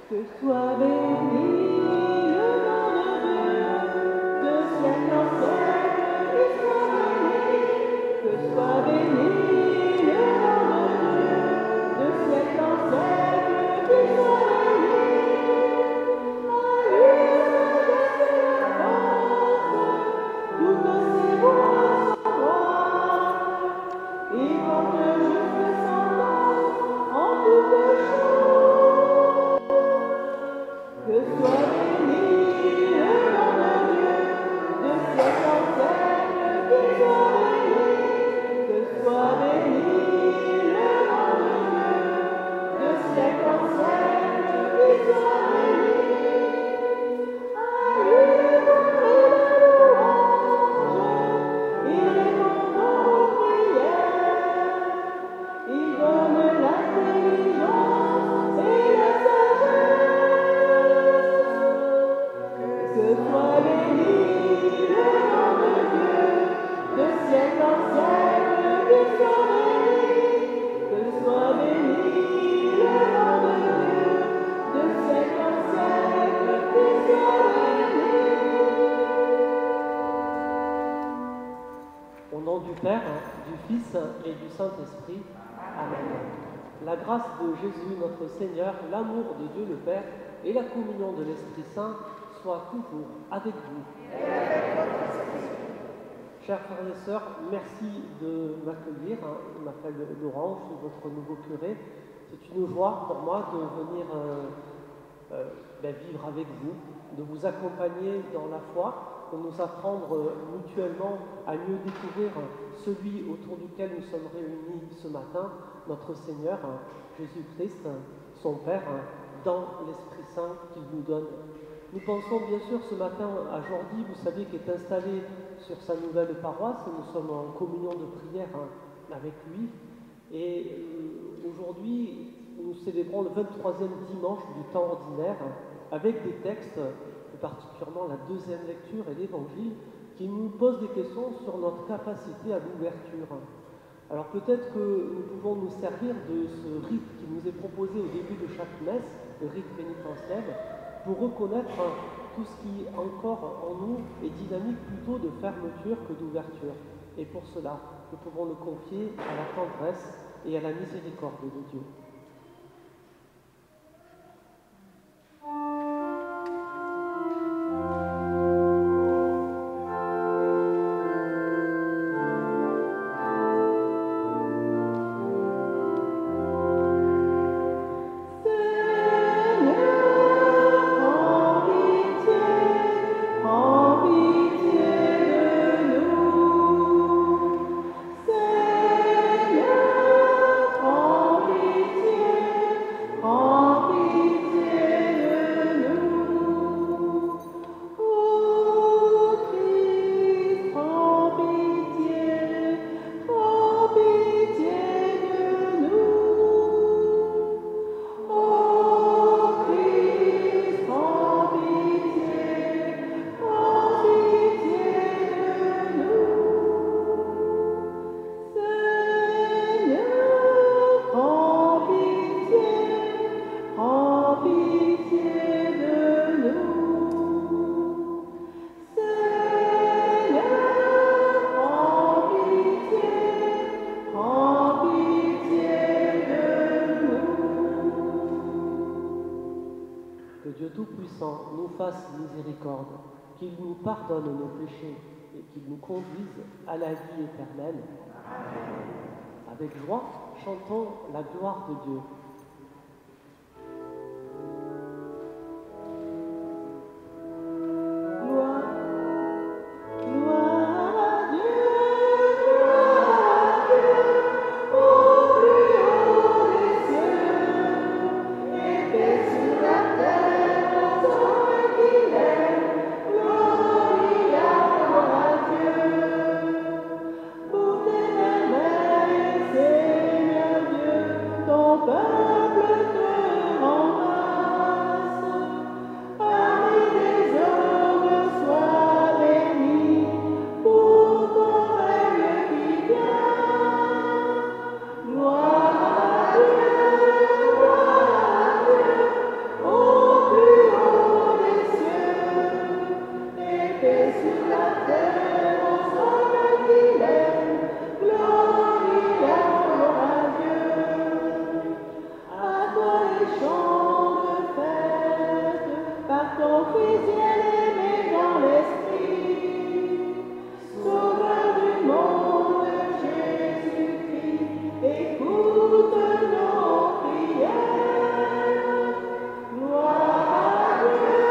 Que soit béni le nom de Dieu, de siècle en siècle, qu'il soit béni. Que soit béni le nom de Dieu, de siècle en siècle, qu'il soit béni. À lui la sagesse et la force, toutes ses voies sont droites. Et porte juste sentence en toutes choses. Que soit béni le nom de Dieu, de siècle en siècle, qu'il soit béni. Que soit béni le nom de Dieu, de siècle en siècle, qu'il soit béni. À lui l'honneur et la louange, il répond aux prières. Il donne l'intelligence et la sagesse. Que soit béni le nom de Dieu, de siècle en siècle, qu'il soit béni. Que soit béni le nom de Dieu, de siècle en siècle, qu'il soit béni. Au nom du Père, du Fils et du Saint-Esprit. Amen. La grâce de Jésus, notre Seigneur, l'amour de Dieu le Père et la communion de l'Esprit Saint soient toujours avec vous. Chers frères et sœurs, merci de m'accueillir. Je m'appelle Laurent, je suis votre nouveau curé. C'est une joie pour moi de venir vivre avec vous, de vous accompagner dans la foi, de nous apprendre mutuellement à mieux découvrir celui autour duquel nous sommes réunis ce matin, notre Seigneur, Jésus-Christ, son Père, dans l'Esprit Saint qu'il nous donne. Nous pensons bien sûr ce matin à Jordi, vous savez, qui est installé sur sa nouvelle paroisse. Nous sommes en communion de prière avec lui. Et aujourd'hui, nous célébrons le 23e dimanche du temps ordinaire avec des textes, plus particulièrement la deuxième lecture et l'Évangile, qui nous posent des questions sur notre capacité à l'ouverture. Alors peut-être que nous pouvons nous servir de ce rite qui nous est proposé au début de chaque messe, le rite pénitentiel, pour reconnaître tout ce qui encore en nous est dynamique plutôt de fermeture que d'ouverture. Et pour cela, nous pouvons le confier à la tendresse et à la miséricorde de Dieu. Miséricorde, qu'il nous pardonne nos péchés et qu'il nous conduise à la vie éternelle. Avec joie, chantons la gloire de Dieu. Seigneur Dieu, ton Père. ton Fils bien-aimé dans l'esprit, Sauveur du monde, Jésus-Christ, écoute nos prières. Gloire à Dieu,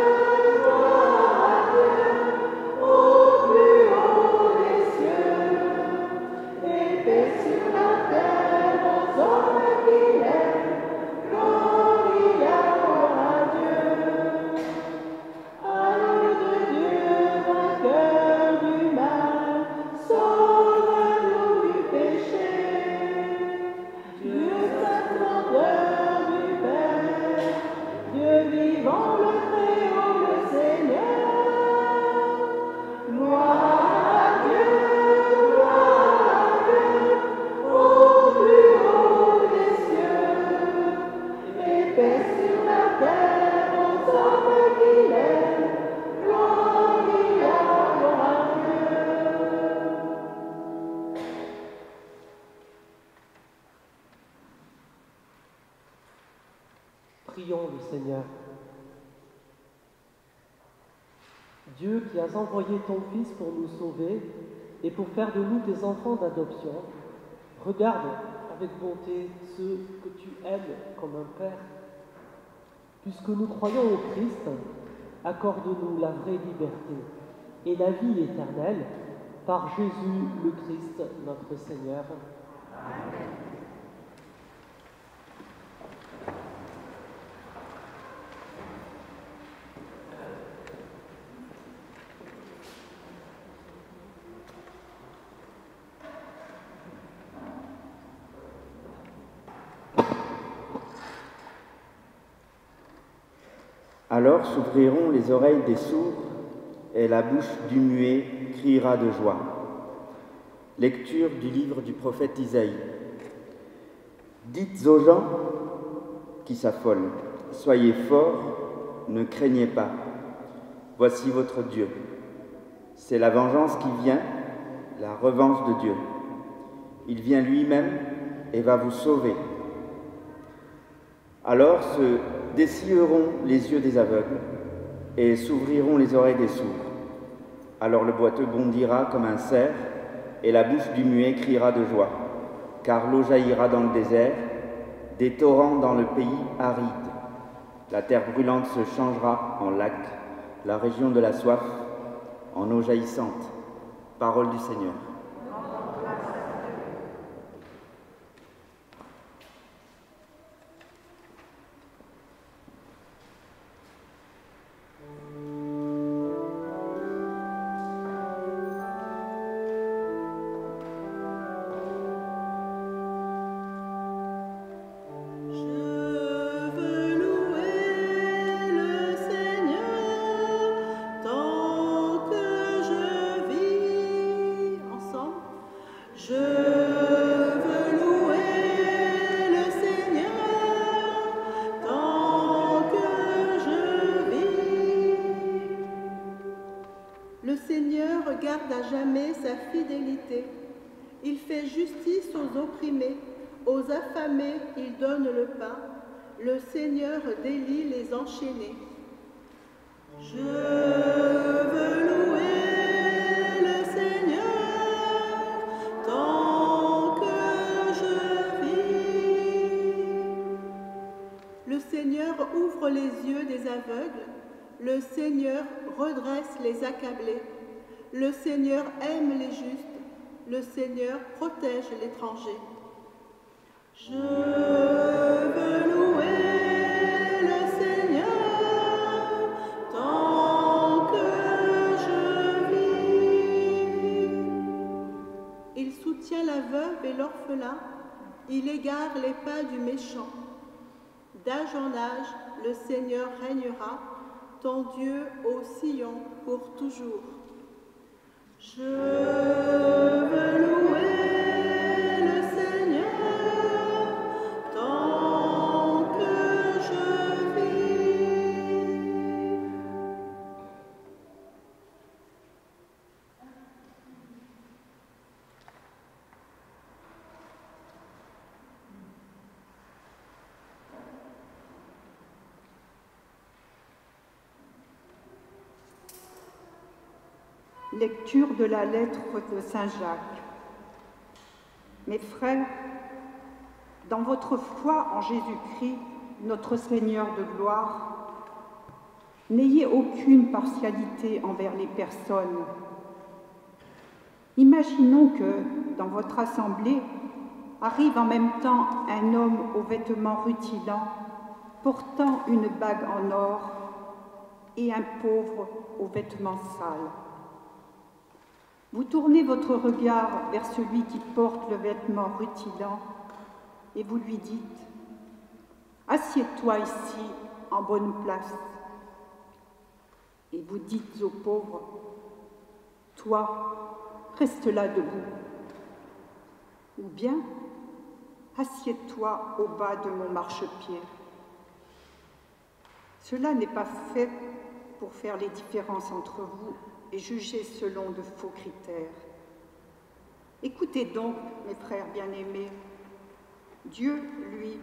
au plus haut des cieux, et paix sur la terre aux hommes qui l'aiment. Gloria à Dieu. Agneau de Dieu, vainqueur du mal, sauve-nous du péché. Dieu sacramenteur du Père, Dieu vivant, le Très-Haut, le Seigneur. Gloire à Dieu, au plus haut des cieux, et paix sur la terre aux hommes qui l'aiment. Gloria à Dieu. Prions le Seigneur. Dieu qui as envoyé ton Fils pour nous sauver et pour faire de nous tes enfants d'adoption, regarde avec bonté ceux que tu aimes comme un Père. Puisque nous croyons au Christ, accorde-nous la vraie liberté et la vie éternelle par Jésus le Christ, notre Seigneur. Alors s'ouvriront les oreilles des sourds et la bouche du muet criera de joie. Lecture du livre du prophète Isaïe. Dites aux gens qui s'affolent, soyez forts, ne craignez pas. Voici votre Dieu. C'est la vengeance qui vient, la revanche de Dieu. Il vient lui-même et va vous sauver. Alors se dessilleront les yeux des aveugles et s'ouvriront les oreilles des sourds. Alors le boiteux bondira comme un cerf et la bouche du muet criera de joie, car l'eau jaillira dans le désert, des torrents dans le pays aride. La terre brûlante se changera en lac, la région de la soif en eau jaillissante. Parole du Seigneur. Il fait justice aux opprimés, aux affamés, il donne le pain. Le Seigneur délie les enchaînés. Je veux louer le Seigneur tant que je vis. Le Seigneur ouvre les yeux des aveugles. Le Seigneur redresse les accablés. Le Seigneur aime les justes. Le Seigneur protège l'étranger. Je veux louer le Seigneur tant que je vis. Il soutient la veuve et l'orphelin. Il égare les pas du méchant. D'âge en âge, le Seigneur régnera, ton Dieu au Sion pour toujours. Je veux louer le Seigneur tant que je vis. Lecture de la lettre de Saint Jacques. Mes frères, dans votre foi en Jésus-Christ, notre Seigneur de gloire, n'ayez aucune partialité envers les personnes. Imaginons que, dans votre assemblée, arrive en même temps un homme aux vêtements rutilants, portant une bague en or, et un pauvre aux vêtements sales. Vous tournez votre regard vers celui qui porte le vêtement rutilant et vous lui dites « Assieds-toi ici en bonne place ». Et vous dites au pauvre « Toi, reste là debout ». Ou bien « Assieds-toi au bas de mon marchepied ». Cela n'est pas fait pour faire les différences entre vous et juger selon de faux critères. Écoutez donc, mes frères bien-aimés, Dieu, lui,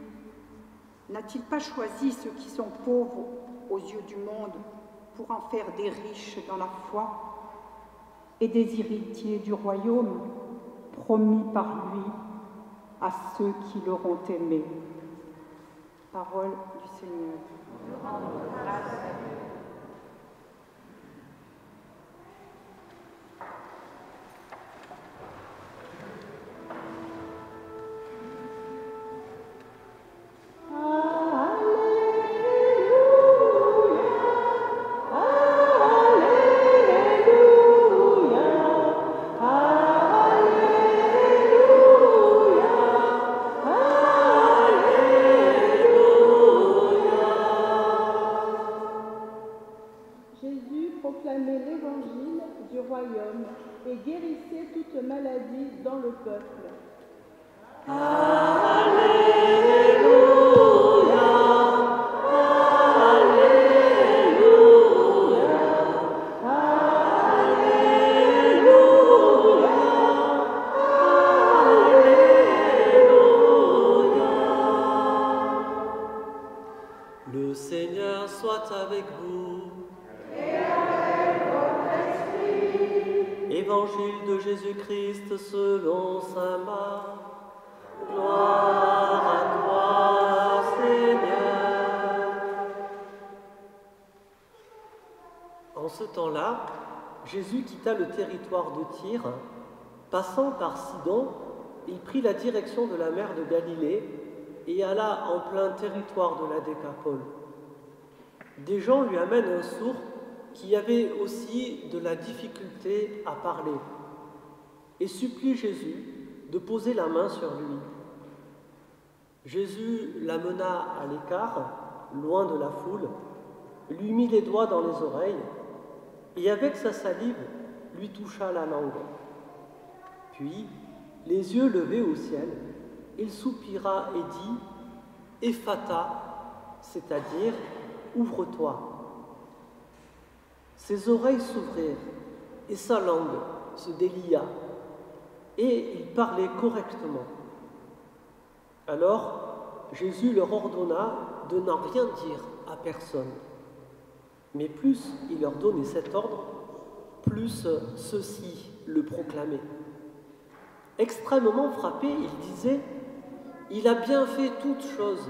n'a-t-il pas choisi ceux qui sont pauvres aux yeux du monde pour en faire des riches dans la foi et des héritiers du royaume promis par lui à ceux qui l'auront aimé? Parole du Seigneur. Proclamez l'évangile du royaume et guérissez toute maladie dans le peuple. Alléluia, Alléluia, Alléluia, Alléluia. Le Seigneur soit avec vous. Évangile de Jésus-Christ selon saint Marc. Gloire à toi, Seigneur. En ce temps-là, Jésus quitta le territoire de Tyr. Passant par Sidon, il prit la direction de la mer de Galilée et alla en plein territoire de la Décapole. Des gens lui amènent un sourd qui avait aussi de la difficulté à parler, et supplie Jésus de poser la main sur lui. Jésus l'amena à l'écart, loin de la foule, lui mit les doigts dans les oreilles, et avec sa salive lui toucha la langue. Puis, les yeux levés au ciel, il soupira et dit « Ephata », c'est-à-dire « Ouvre-toi ». Ses oreilles s'ouvrirent et sa langue se délia, et il parlait correctement. Alors Jésus leur ordonna de n'en rien dire à personne. Mais plus il leur donnait cet ordre, plus ceux-ci le proclamaient. Extrêmement frappé, il disait « Il a bien fait toutes choses,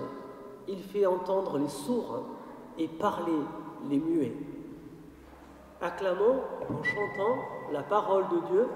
il fait entendre les sourds et parler les muets. » Acclamons en chantant la parole de Dieu.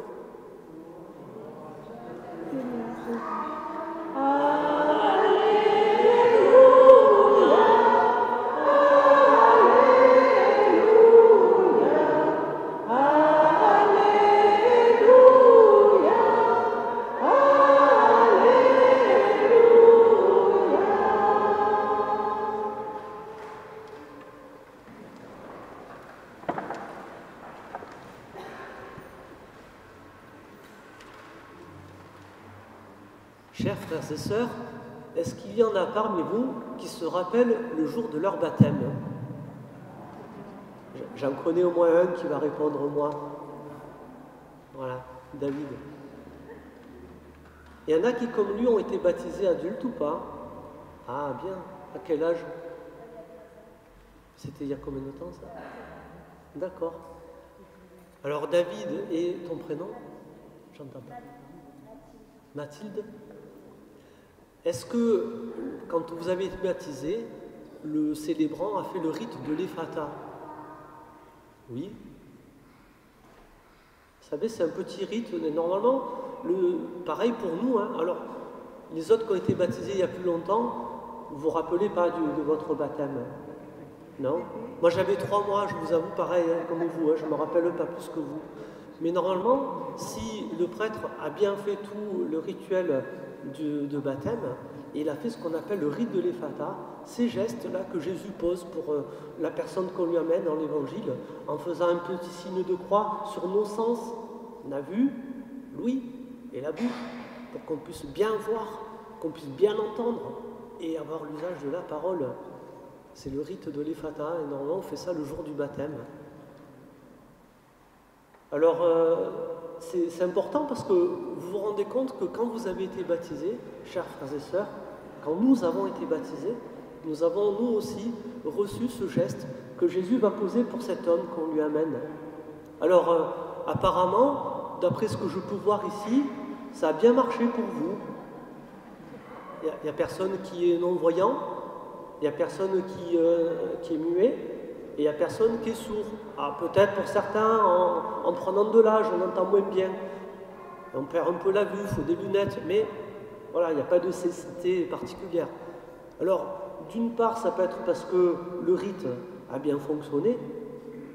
Chers frères et sœurs, est-ce qu'il y en a parmi vous qui se rappellent le jour de leur baptême? J'en connais au moins un qui va répondre moi. Voilà, David. Il y en a qui, comme lui, ont été baptisés adultes ou pas? Ah, bien. À quel âge? C'était il y a combien de temps, ça? D'accord. Alors David et ton prénom? J'entends pas. Mathilde? Est-ce que, quand vous avez été baptisé, le célébrant a fait le rite de l'Ephata? Oui. Vous savez, c'est un petit rite. Normalement, pareil pour nous. Hein. Alors, les autres qui ont été baptisés il y a plus longtemps, vous vous rappelez pas de votre baptême? Non? Moi, j'avais 3 mois, je vous avoue, pareil, hein, comme vous, hein, je ne me rappelle pas plus que vous. Mais normalement, si le prêtre a bien fait tout le rituel de baptême, et il a fait ce qu'on appelle le rite de l'Ephata, ces gestes-là que Jésus pose pour la personne qu'on lui amène dans l'Évangile, en faisant un petit signe de croix sur nos sens, on a vu l'ouïe et la bouche, pour qu'on puisse bien voir, qu'on puisse bien entendre et avoir l'usage de la parole. C'est le rite de l'Ephata, et normalement on fait ça le jour du baptême. Alors, c'est important parce que vous vous rendez compte que quand vous avez été baptisés, chers frères et sœurs, quand nous avons été baptisés, nous avons nous aussi reçu ce geste que Jésus va poser pour cet homme qu'on lui amène. Alors, apparemment, d'après ce que je peux voir ici, ça a bien marché pour vous. Il n'y a personne qui est non-voyant, il n'y a personne qui est muet, et il n'y a personne qui est sourd. Ah, peut-être pour certains, en prenant de l'âge, on entend moins bien. On perd un peu la vue, il faut des lunettes, mais voilà, il n'y a pas de cécité particulière. Alors, d'une part, ça peut être parce que le rite a bien fonctionné,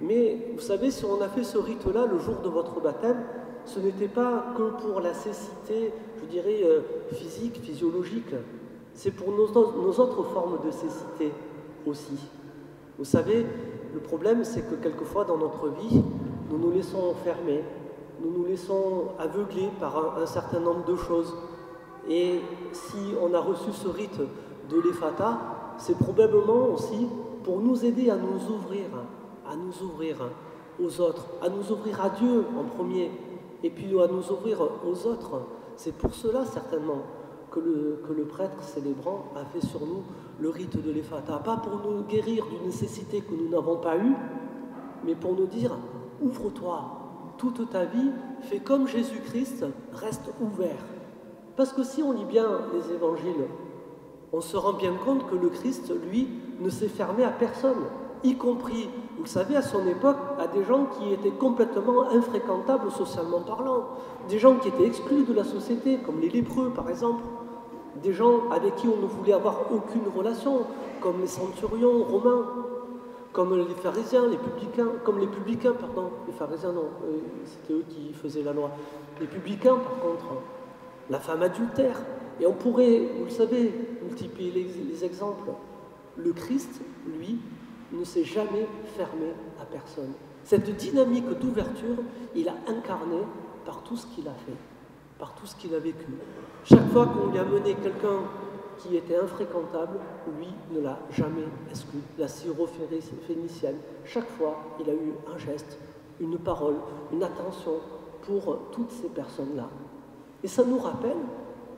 mais vous savez, si on a fait ce rite-là le jour de votre baptême, ce n'était pas que pour la cécité, je dirais, physique, physiologique. C'est pour nos autres formes de cécité aussi. Vous savez, le problème, c'est que quelquefois dans notre vie, nous nous laissons enfermer, nous nous laissons aveugler par un certain nombre de choses. Et si on a reçu ce rite de l'Ephata, c'est probablement aussi pour nous aider à nous ouvrir aux autres, à nous ouvrir à Dieu en premier, et puis à nous ouvrir aux autres. C'est pour cela certainement que le prêtre célébrant a fait sur nous le rite de l'Ephata. Pas pour nous guérir d'une nécessité que nous n'avons pas eue, mais pour nous dire, ouvre-toi, toute ta vie, fais comme Jésus-Christ, reste ouvert. Parce que si on lit bien les évangiles, on se rend bien compte que le Christ, lui, ne s'est fermé à personne, y compris, vous le savez, à son époque, à des gens qui étaient complètement infréquentables socialement parlant, des gens qui étaient exclus de la société, comme les lépreux par exemple, des gens avec qui on ne voulait avoir aucune relation, comme les centurions romains, comme les pharisiens, les publicains, les pharisiens non, c'était eux qui faisaient la loi. Les publicains par contre, la femme adultère, et on pourrait, vous le savez, multiplier les exemples. Le Christ, lui, ne s'est jamais fermé à personne. Cette dynamique d'ouverture, il a incarné par tout ce qu'il a fait, par tout ce qu'il a vécu. Chaque fois qu'on lui a mené quelqu'un qui était infréquentable, lui ne l'a jamais exclu. La syrophénicienne, chaque fois, il a eu un geste, une parole, une attention pour toutes ces personnes-là. Et ça nous rappelle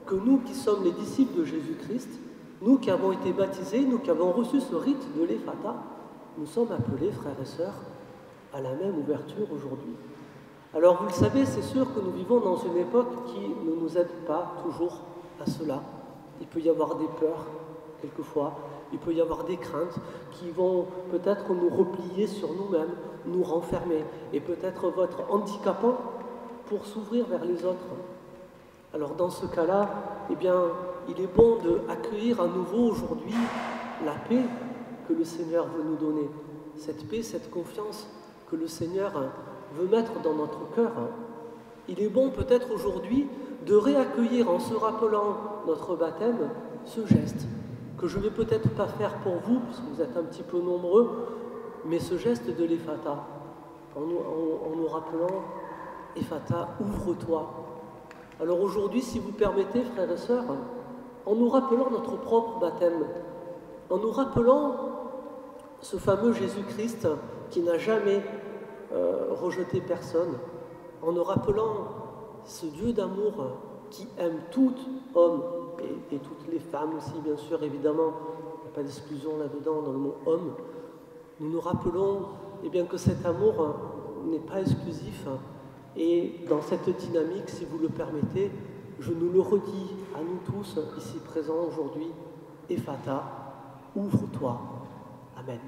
que nous qui sommes les disciples de Jésus-Christ, nous qui avons été baptisés, nous qui avons reçu ce rite de l'Ephata, nous sommes appelés, frères et sœurs, à la même ouverture aujourd'hui. Alors vous le savez, c'est sûr que nous vivons dans une époque qui ne nous aide pas toujours à cela. Il peut y avoir des peurs, quelquefois, il peut y avoir des craintes qui vont peut-être nous replier sur nous-mêmes, nous renfermer, et peut-être être handicapants pour s'ouvrir vers les autres. Alors dans ce cas-là, eh bien, il est bon d'accueillir à nouveau aujourd'hui la paix que le Seigneur veut nous donner. Cette paix, cette confiance que le Seigneur veut mettre dans notre cœur. Il est bon peut-être aujourd'hui de réaccueillir en se rappelant notre baptême ce geste que je ne vais peut-être pas faire pour vous, parce que vous êtes un petit peu nombreux, mais ce geste de l'Ephata, en nous rappelant « Ephata, ouvre-toi ». Alors aujourd'hui, si vous permettez, frères et sœurs, en nous rappelant notre propre baptême, en nous rappelant ce fameux Jésus-Christ qui n'a jamais rejeté personne, en nous rappelant ce Dieu d'amour qui aime tout homme, et toutes les femmes aussi, bien sûr, évidemment, il n'y a pas d'exclusion là-dedans dans le mot homme, nous nous rappelons eh bien, que cet amour n'est pas exclusif. Et dans cette dynamique, si vous le permettez, je nous le redis à nous tous ici présents aujourd'hui, Ephata, ouvre-toi. Amen.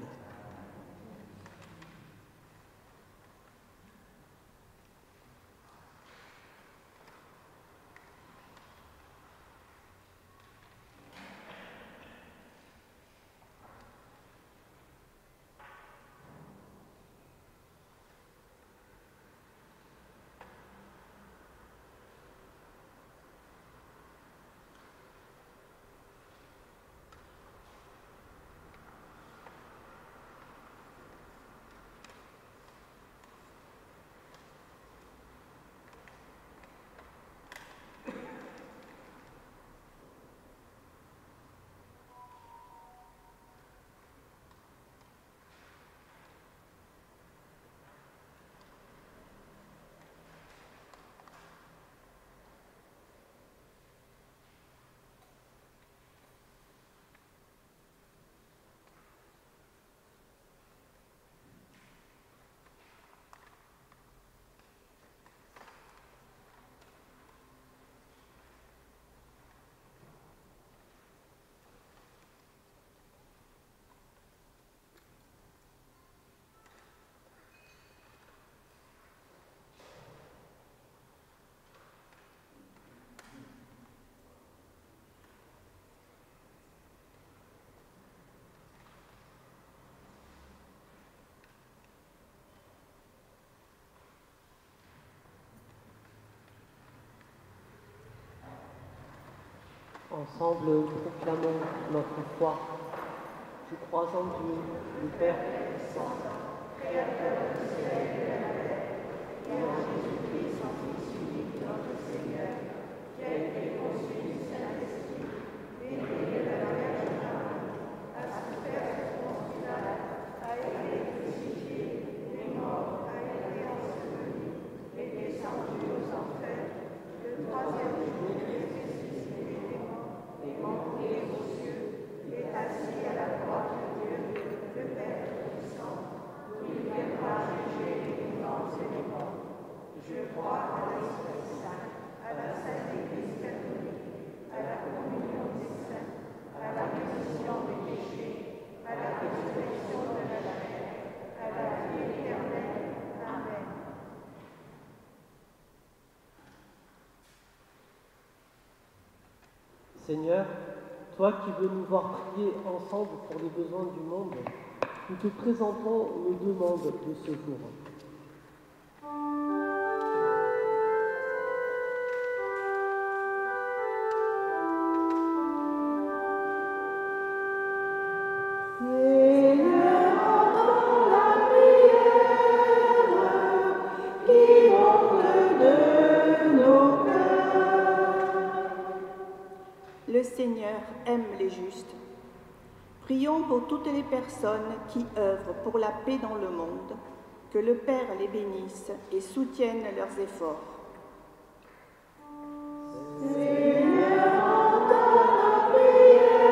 Ensemble, proclamons notre foi. Je crois en Dieu, le Père Saint, Créateur du ciel et de la terre, et en Jésus-Christ, son Fils unique, notre Seigneur, qui a été conçu du Saint-Esprit, né de la Vierge Marie, a souffert sous Ponce Pilate, a été crucifié, est mort, a été enseveli, est descendu aux enfers, le troisième jour il est ressuscité des morts, est monté aux cieux, est assis à la droite de Dieu, le Père Tout-Puissant, où il viendra juger les vivants et les morts. Je crois à l'Esprit Saint, à la Sainte Église catholique, à la communion des saints, à la rémission des péchés, à la résurrection de la chair, à la vie éternelle. Amen. Seigneur, toi qui veux nous voir prier ensemble pour les besoins du monde, nous te présentons nos demandes de ce jour. Le Seigneur aime les justes. Prions pour toutes les personnes qui œuvrent pour la paix dans le monde, que le Père les bénisse et soutienne leurs efforts. Seigneur, entends la prière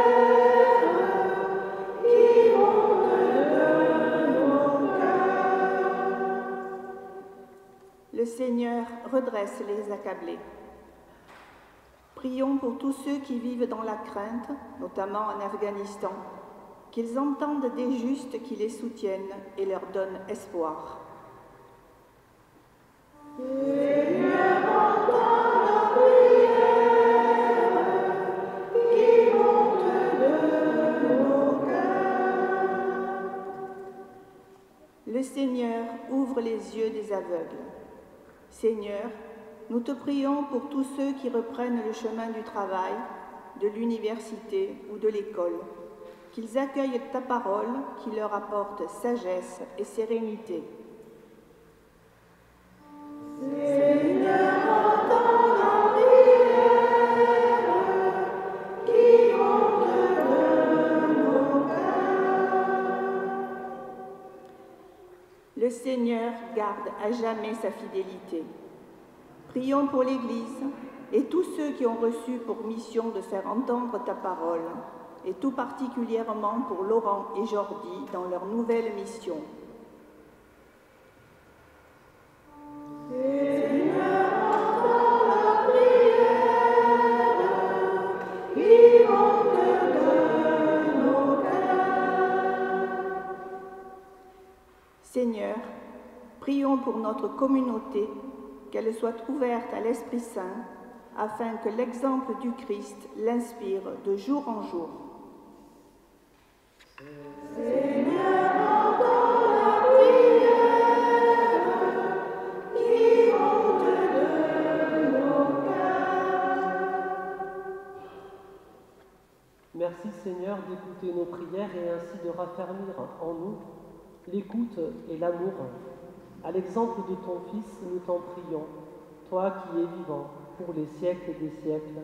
qui monte de nos cœurs. Le Seigneur redresse les accablés. Prions pour tous ceux qui vivent dans la crainte, notamment en Afghanistan, qu'ils entendent des justes qui les soutiennent et leur donnent espoir. Seigneur, entends la prière qui monte de nos cœurs. Le Seigneur ouvre les yeux des aveugles. Seigneur, nous te prions pour tous ceux qui reprennent le chemin du travail, de l'université ou de l'école, qu'ils accueillent ta parole qui leur apporte sagesse et sérénité. Seigneur, entends la prière qui monte de nos cœurs. Le Seigneur garde à jamais sa fidélité. Prions pour l'Église et tous ceux qui ont reçu pour mission de faire entendre ta parole, et tout particulièrement pour Laurent et Jordi dans leur nouvelle mission. Seigneur, prions pour notre communauté, qu'elle soit ouverte à l'Esprit Saint, afin que l'exemple du Christ l'inspire de jour en jour. Seigneur, entends la prière qui monte de nos cœurs. Merci Seigneur d'écouter nos prières et ainsi de raffermir en nous l'écoute et l'amour. À l'exemple de ton Fils, nous t'en prions, toi qui es vivant pour les siècles des siècles.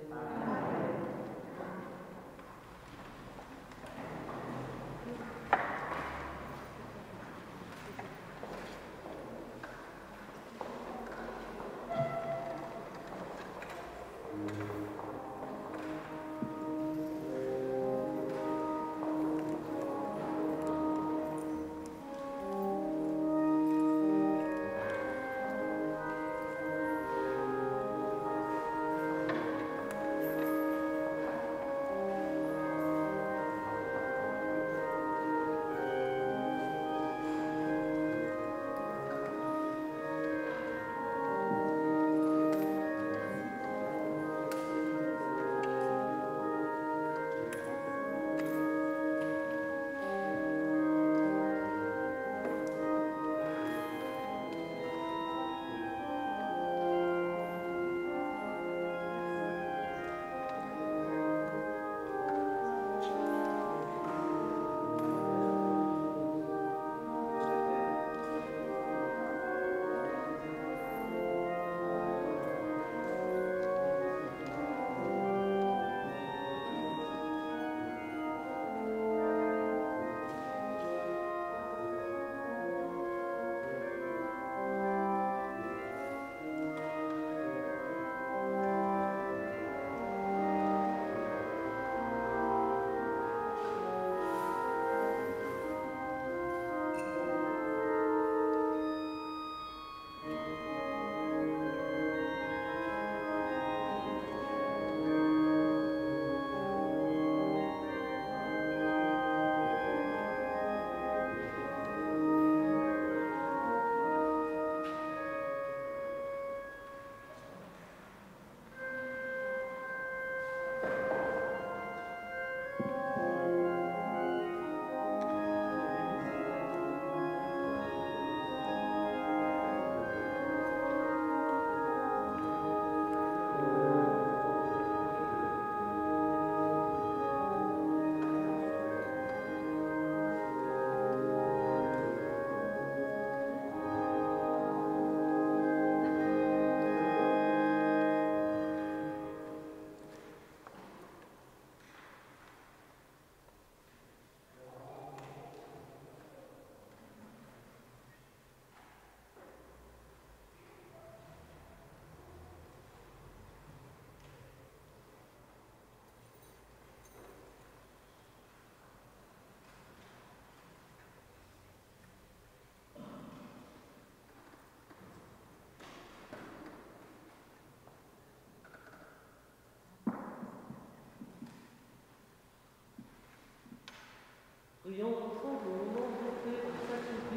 Prions ensemble au nom de Dieu du sacrifice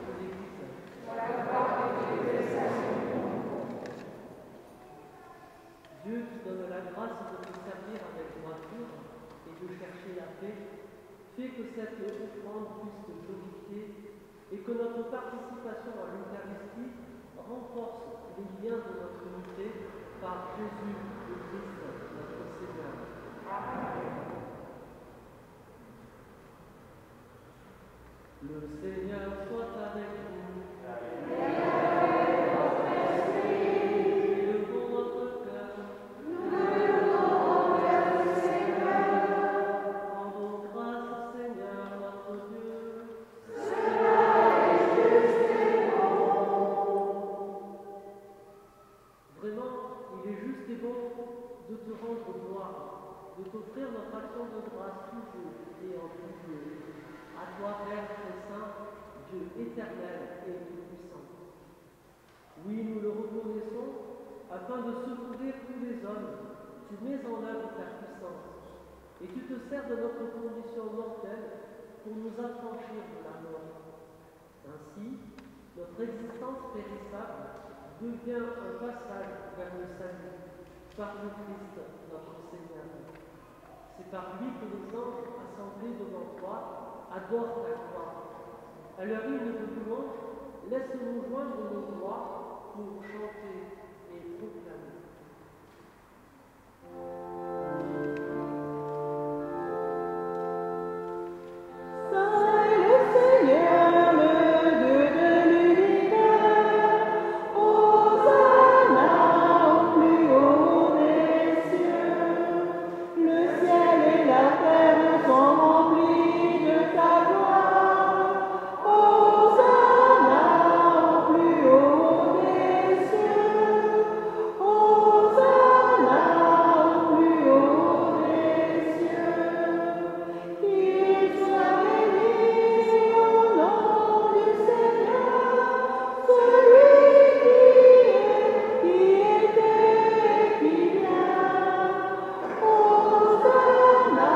de l'Église. Dieu qui donne la grâce de te servir avec droiture et de chercher la paix, fait que cette offrande puisse te glorifier et que notre participation à l'Eucharistie renforce les liens de notre unité par Jésus le Christ, notre Seigneur. Amen. Le Seigneur soit avec vous. Élevons notre cœur. Rendons grâce au Seigneur notre Dieu. Vraiment, il est juste et bon de te rendre gloire, de t'offrir notre action de grâce toujours et en tout lieu. À toi, Père très saint, Dieu éternel et tout-puissant. Oui, nous le reconnaissons, afin de secourir tous les hommes, tu mets en œuvre ta puissance, et tu te sers de notre condition mortelle pour nous affranchir de la mort. Ainsi, notre existence périssable devient un passage vers le salut par le Christ notre Seigneur. C'est par lui que les anges assemblés devant toi adorent ta gloire. À leur hymne de louange, laisse-nous joindre nos voix pour chanter et proclamer. Saint est le Seigneur, le Dieu de l'univers. Hosanna au plus haut des cieux. Le ciel et la terre sont remplis de ta gloire. Hosanna au plus haut des cieux. Hosanna au plus haut des cieux. Qu'il soit béni au nom du Seigneur, celui qui était et qui vient. Hosanna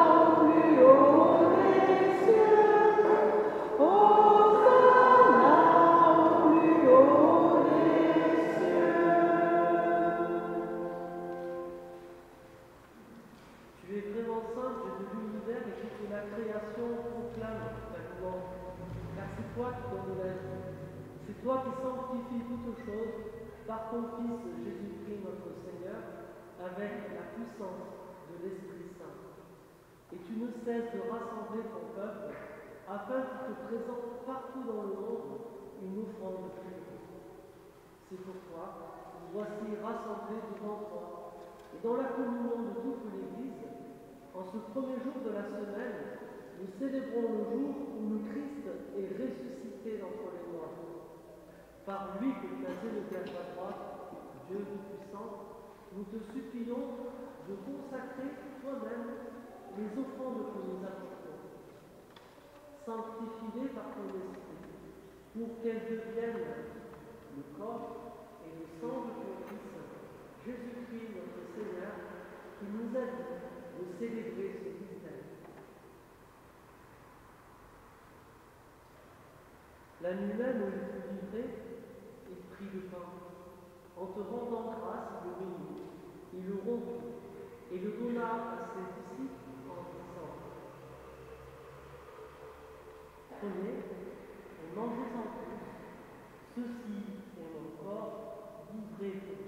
au plus haut des cieux. Hosanna au plus haut des cieux. Tu es vraiment saint, Dieu de l'univers, et toute la création proclame ta louange. Car c'est toi qui donnes la vie. C'est toi qui sanctifies toutes choses par ton Fils Jésus-Christ notre Seigneur, avec la puissance de l'Esprit Saint. Et tu ne cesses de rassembler ton peuple, afin qu'il te présente partout dans le monde une offrande de triomphe. C'est pourquoi nous voici rassemblés devant toi, et dans la communion de toute l'Église, en ce premier jour de la semaine, nous célébrons le jour où le Christ est ressuscité d'entre les morts. Par lui que tu as élevé à ta droite, Dieu Tout-Puissant, nous te supplions de consacrer toi-même les offrandes que nous apportons. Sanctifie-les par ton esprit, pour qu'elles deviennent le corps et le sang de ton Fils, Jésus-Christ notre Seigneur, qui nous a dit de célébrer ce mystère. La nuit même où il fut livré, il prit le pain. En te rendant grâce, il le bénit, il le rompit et le donna à ses disciples en disant: Prenez et mangez-en tous, ceci est mon corps livré pour vous.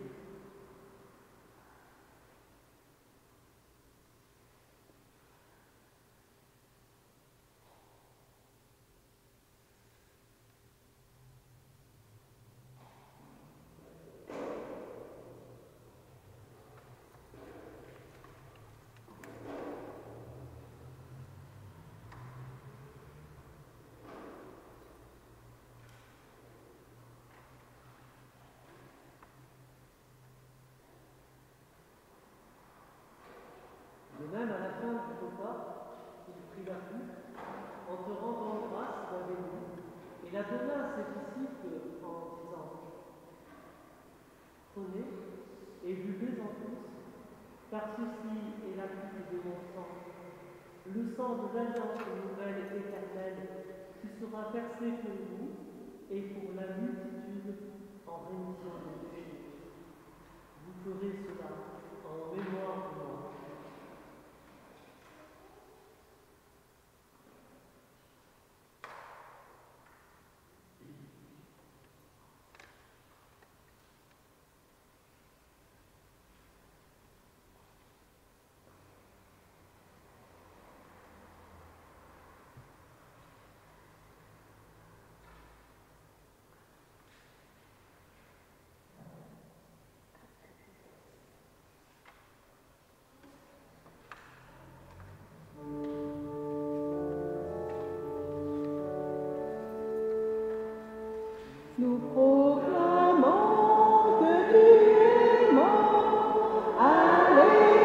De même, à la fin du repas, il prit la coupe, en te rendant grâce, la bénit, et la donna à ses disciples en disant: Prenez et buvez-en tous, car ceci est la coupe de mon sang, le sang de l'alliance nouvelle et éternelle, qui sera versé pour vous et pour la multitude en rémission des péchés. Vous ferez cela en mémoire de moi. Nous proclamons que tu es mort. Alléluia.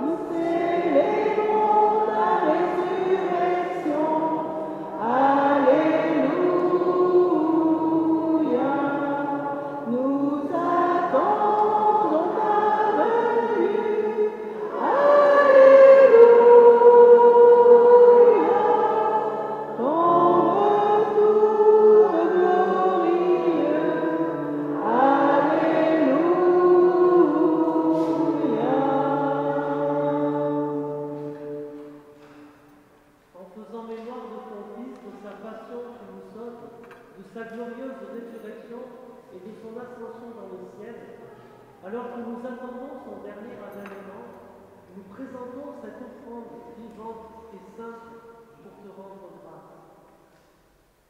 Nous célébrons ta résurrection. Alléluia. Nous attendons ta venue. Alléluia. Ton faisant mémoire de ton Fils, de sa passion qui nous sauve, de sa glorieuse résurrection et de son ascension dans le ciel, alors que nous attendons son dernier avènement, nous présentons cette offrande vivante et sainte pour te rendre grâce.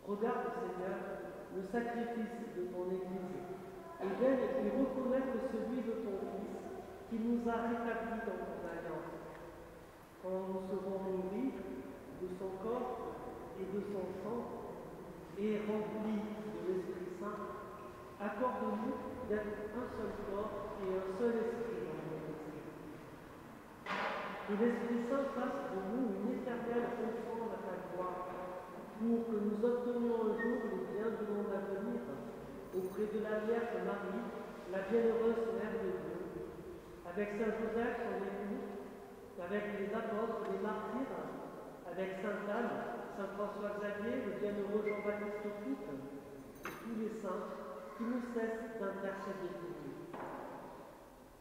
Regarde, Seigneur, le sacrifice de ton Église, et daigne y reconnaître celui de ton Fils, qui nous a rétablis dans ton alliance. Quand nous serons nourris de son corps et de son sang, et remplis de l'Esprit Saint, accorde-nous d'être un seul corps et un seul esprit dans notre esprit. Que l'Esprit Saint fasse de nous une éternelle offrande à ta gloire, pour que nous obtenions un jour les biens du monde à venir, auprès de la Vierge Marie, la bienheureuse Mère de Dieu, avec Saint Joseph, son époux, avec les apôtres, les martyrs, avec Sainte Anne, Saint François-Xavier, le bienheureux Jean-Baptiste Coute, et tous les saints qui ne cessent d'intercéder pour nous.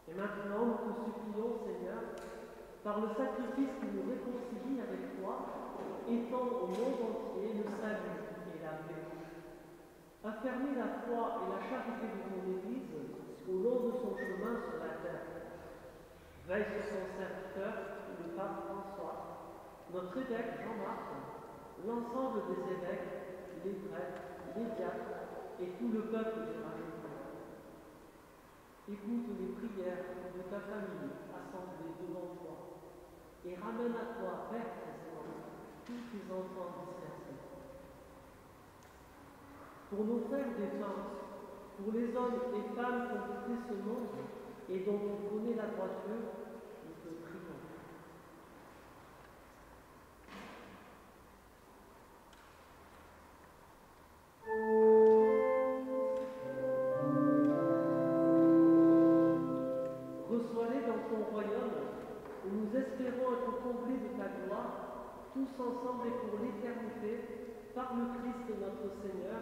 Et maintenant, nous te supplions, Seigneur, par le sacrifice qui nous réconcilie avec toi, étends au monde entier le salut et la paix. Affermis la foi et la charité de ton Église au long de son chemin sur la terre. Veille sur son serviteur, le pape François, notre évêque Jean-Marc, l'ensemble des évêques, les prêtres, les diacres et tout le peuple des Rajoutés. Écoute les prières de ta famille assemblée devant toi et ramène à toi, Père présent, tous tes enfants dispersés. Pour nos frères défunts, pour les hommes et femmes qui ont quitté ce monde et dont tu connais la droiture, nous te prions. Reçois-les dans ton royaume, où nous espérons être comblés de ta gloire, tous ensemble et pour l'éternité, par le Christ notre Seigneur,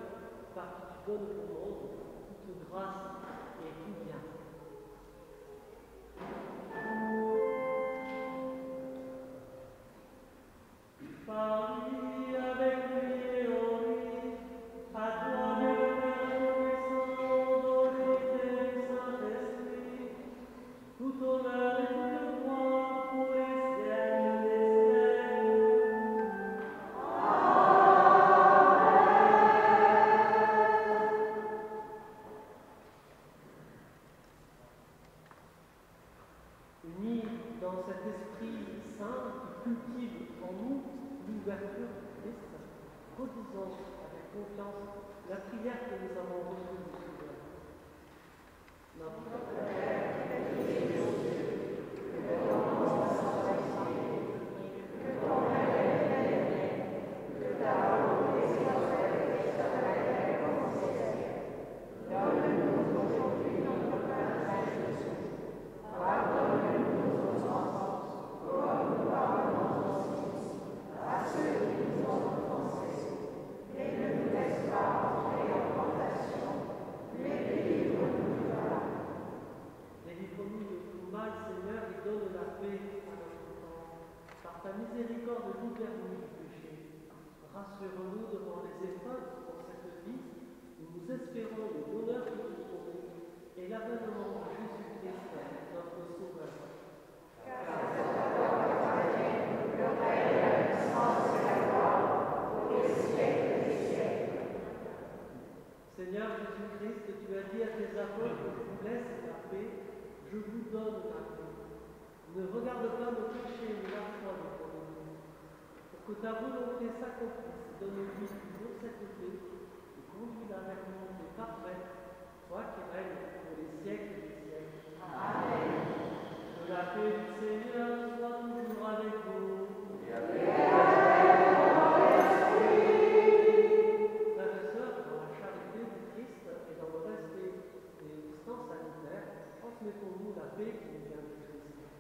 par qui tu donnes au monde toute grâce et tout bien. Paris avec lui et en lui, à toi Dieu le Père Tout-Puissant, dans l'unité du Saint-Esprit, tout honneur et toute gloire pour les siècles des siècles. Unis dans cet esprit saint qui cultive en nous l'ouverture du Christ, redisons avec confiance la prière que nous avons reçue du Seigneur. Notre Père, qui es aux cieux, que ton nom soit sanctifié, que ton règne vienne, que ta volonté soit faite sur la terre comme au ciel. Donne-nous aujourd'hui notre pain quotidien. Pardonne-nous nos offenses, comme nous pardonnons aussi à ceux qui nous ont offensés. Et ne nous laisse pas entrer en tentation, mais délivre-nous du mal. Délivre-nous de tout mal, Seigneur, et donne la paix à notre temps. Par ta miséricorde, libère-nous du péché. Rassure-nous devant les épreuves dans cette vie, où nous espérons le bonheur de te trouver et l'avènement de Jésus-Christ, notre Sauveur. Seigneur Jésus-Christ, tu as dit à tes apôtres, je vous laisse la paix, je vous donne la paix. Ne regarde pas nos péchés, mais la foi de ton Église. Pour que ta volonté s'accomplisse, donne-lui toujours cette paix et conduis-la vers une montée parfaite, toi qui règnes pour les siècles des siècles. Amen. Que la paix du Seigneur soit toujours avec vous. Frères et sœurs, dans la charité du Christ et dans le respect des distances sanitaires, transmettons-nous la paix qui nous vient du Christ.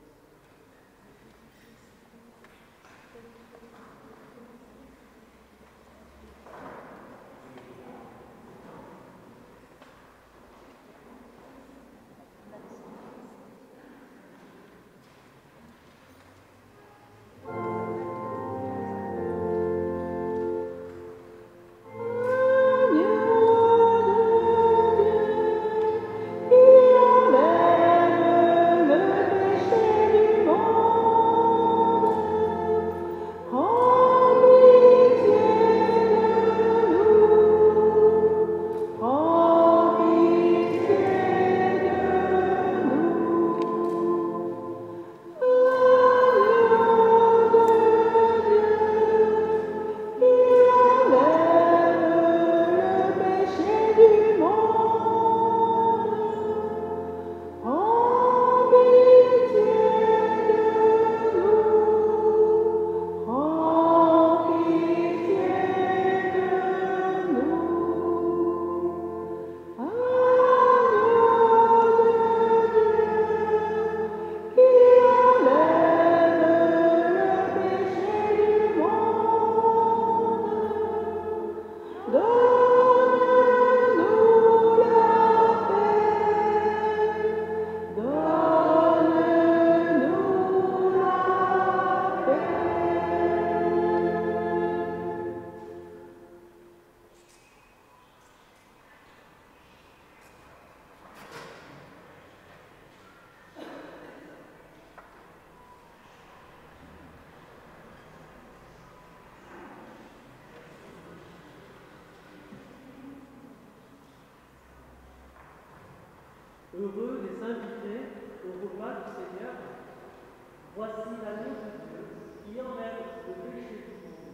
Voici l'agneau de Dieu qui enlève le péché du monde.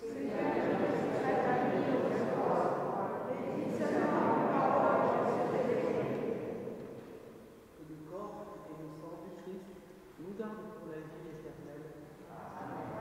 Que le corps et le sang du Christ nous gardent pour la vie éternelle. Amen.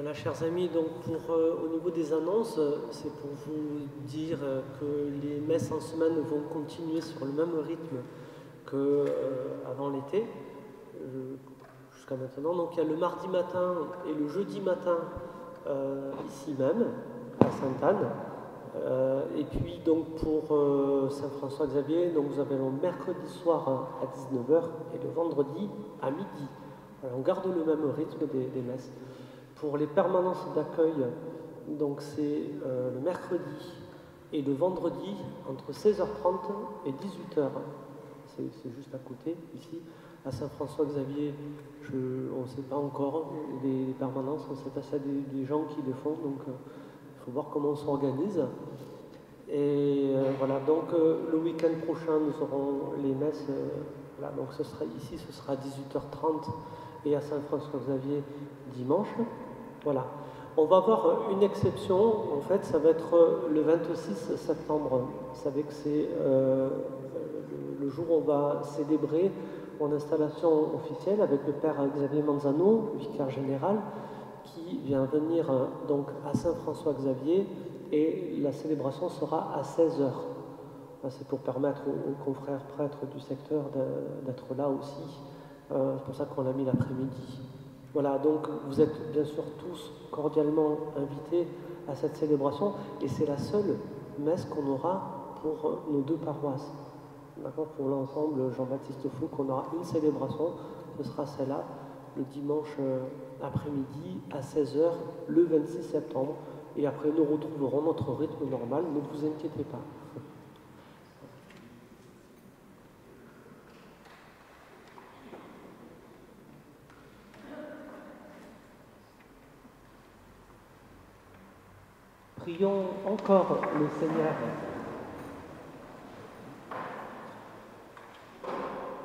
Voilà, chers amis, donc au niveau des annonces, c'est pour vous dire que les messes en semaine vont continuer sur le même rythme qu'avant l'été, jusqu'à maintenant. Donc il y a le mardi matin et le jeudi matin ici même, à Sainte-Anne. Et puis donc pour Saint-François-Xavier, donc vous avez le mercredi soir à 19h et le vendredi à midi. Voilà, on garde le même rythme des messes. Pour les permanences d'accueil, donc c'est le mercredi et le vendredi entre 16h30 et 18h. C'est juste à côté, ici. À Saint-François-Xavier, on ne sait pas encore les permanences, on sait pas ça des gens qui les font, donc il faut voir comment on s'organise. Et voilà, donc le week-end prochain, nous aurons les messes. Voilà, donc ce sera ici, ce sera à 18h30 et à Saint-François-Xavier dimanche. Voilà. On va avoir une exception, en fait, ça va être le 26 septembre. Vous savez que c'est le jour où on va célébrer mon installation officielle avec le père Xavier Manzano, vicaire général, qui vient venir donc à Saint-François-Xavier et la célébration sera à 16h. C'est pour permettre aux confrères prêtres du secteur d'être là aussi. C'est pour ça qu'on l'a mis l'après-midi. Voilà, donc vous êtes bien sûr tous cordialement invités à cette célébration et c'est la seule messe qu'on aura pour nos deux paroisses. D'accord, pour l'ensemble Jean-Baptiste Fou, qu'on aura une célébration, ce sera celle-là, le dimanche après-midi à 16h, le 26 septembre. Et après, nous retrouverons notre rythme normal, ne vous inquiétez pas. Prions encore le Seigneur.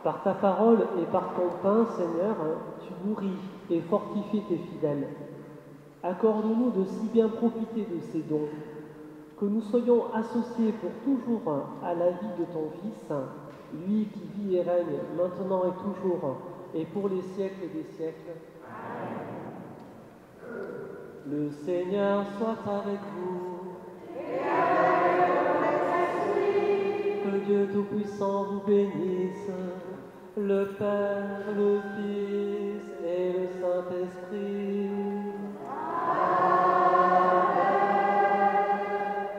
Par ta parole et par ton pain, Seigneur, tu nourris et fortifies tes fidèles. Accorde-nous de si bien profiter de ces dons, que nous soyons associés pour toujours à la vie de ton Fils, lui qui vit et règne maintenant et toujours, et pour les siècles des siècles. Le Seigneur soit avec vous. Et avec votre esprit. Que Dieu Tout-Puissant vous bénisse, le Père, le Fils et le Saint-Esprit.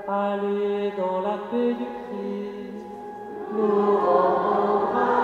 Allez dans la paix du Christ, nous rendons grâce.